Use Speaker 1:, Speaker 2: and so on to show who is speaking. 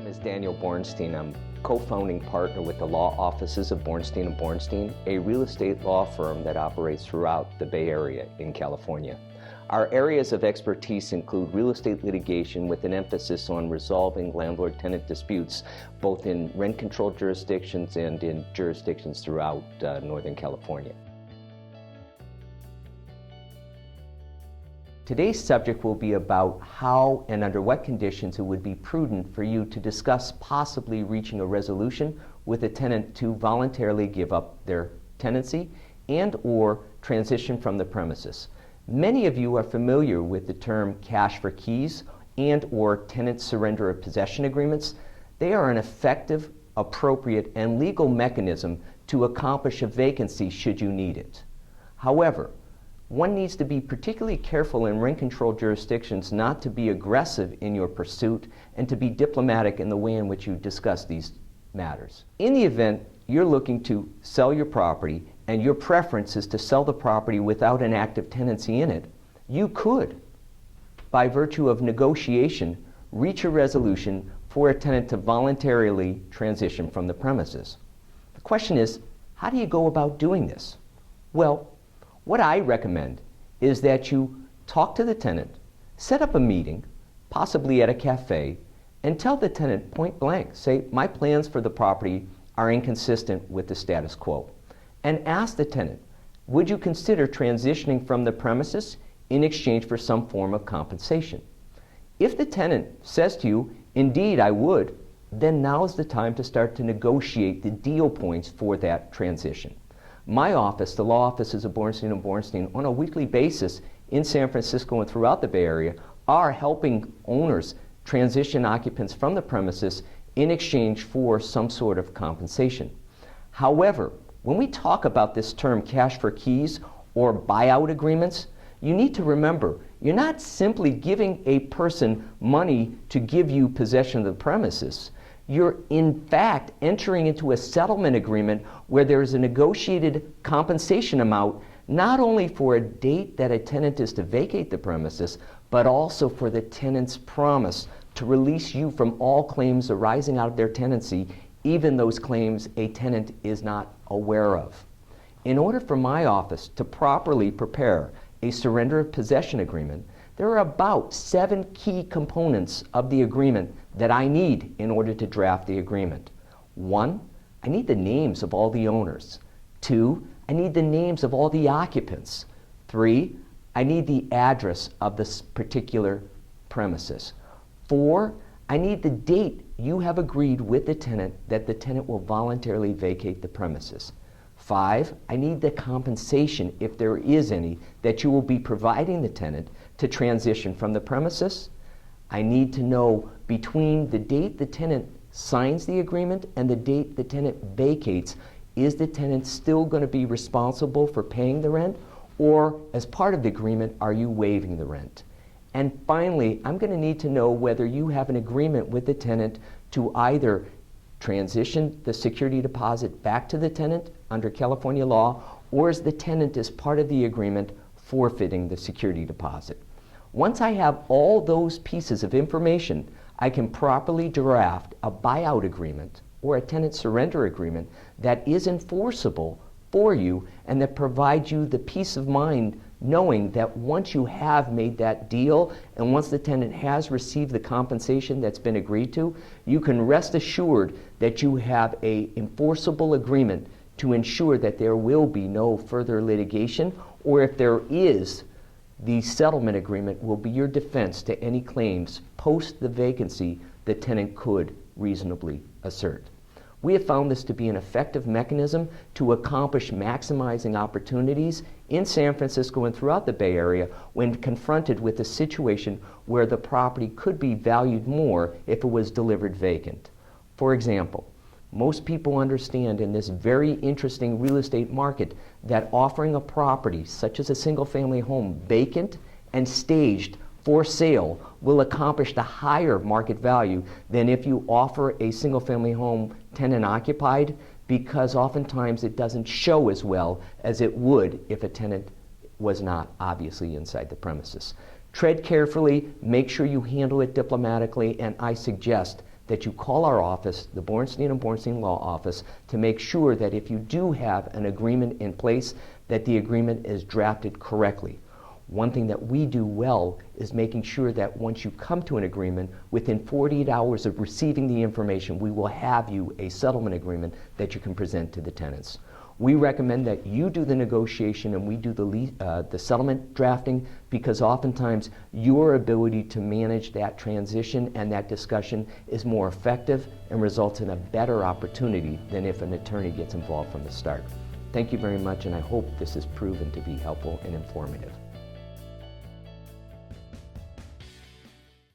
Speaker 1: is Daniel Bornstein. I'm co-founding partner with the law offices of Bornstein and Bornstein, a real estate law firm that operates throughout the Bay Area in California. Our areas of expertise include real estate litigation with an emphasis on resolving landlord-tenant disputes, both in rent-controlled jurisdictions and in jurisdictions throughout Northern California. Today's subject will be about how and under what conditions it would be prudent for you to discuss possibly reaching a resolution with a tenant to voluntarily give up their tenancy and or transition from the premises. Many of you are familiar with the term cash for keys and or tenant surrender of possession agreements. They are an effective, appropriate, and legal mechanism to accomplish a vacancy should you need it. However, one needs to be particularly careful in rent-controlled jurisdictions not to be aggressive in your pursuit and to be diplomatic in the way in which you discuss these matters. In the event you're looking to sell your property and your preference is to sell the property without an active tenancy in it, you could, by virtue of negotiation, reach a resolution for a tenant to voluntarily transition from the premises. The question is, how do you go about doing this? Well, what I recommend is that you talk to the tenant, set up a meeting, possibly at a cafe, and tell the tenant point blank, say, my plans for the property are inconsistent with the status quo. And ask the tenant, would you consider transitioning from the premises in exchange for some form of compensation? If the tenant says to you, indeed I would, then now is the time to start to negotiate the deal points for that transition. My office, the law offices of Bornstein and Bornstein, on a weekly basis in San Francisco and throughout the Bay Area are helping owners transition occupants from the premises in exchange for some sort of compensation. However, when we talk about this term cash for keys or buyout agreements, you need to remember you're not simply giving a person money to give you possession of the premises. You're in fact entering into a settlement agreement where there is a negotiated compensation amount not only for a date that a tenant is to vacate the premises, but also for the tenant's promise to release you from all claims arising out of their tenancy, even those claims a tenant is not aware of. In order for my office to properly prepare a surrender of possession agreement, there are about 7 key components of the agreement that I need in order to draft the agreement. 1, I need the names of all the owners. 2, I need the names of all the occupants. 3, I need the address of this particular premises. 4, I need the date you have agreed with the tenant that the tenant will voluntarily vacate the premises. 5, I need the compensation, if there is any, that you will be providing the tenant to transition from the premises. I need to know between the date the tenant signs the agreement and the date the tenant vacates, is the tenant still going to be responsible for paying the rent, or as part of the agreement, are you waiving the rent? And finally, I'm going to need to know whether you have an agreement with the tenant to either transition the security deposit back to the tenant under California law, or is the tenant, as part of the agreement, forfeiting the security deposit. Once I have all those pieces of information, I can properly draft a buyout agreement or a tenant surrender agreement that is enforceable for you and that provides you the peace of mind knowing that once you have made that deal and once the tenant has received the compensation that's been agreed to, you can rest assured that you have an enforceable agreement to ensure that there will be no further litigation, or if there is, the settlement agreement will be your defense to any claims post the vacancy the tenant could reasonably assert. We have found this to be an effective mechanism to accomplish maximizing opportunities in San Francisco and throughout the Bay Area when confronted with a situation where the property could be valued more if it was delivered vacant. For example, most people understand in this very interesting real estate market that offering a property, such as a single-family home, vacant and staged for sale will accomplish the higher market value than if you offer a single-family home tenant-occupied, because oftentimes it doesn't show as well as it would if a tenant was not obviously inside the premises. Tread carefully, make sure you handle it diplomatically, and I suggest that you call our office, the Bornstein and Bornstein Law Office, to make sure that if you do have an agreement in place, that the agreement is drafted correctly. One thing that we do well is making sure that once you come to an agreement, within 48 hours of receiving the information, we will have you a settlement agreement that you can present to the tenants. We recommend that you do the negotiation and we do the settlement drafting, because oftentimes your ability to manage that transition and that discussion is more effective and results in a better opportunity than if an attorney gets involved from the start. Thank you very much, and I hope this has proven to be helpful and informative.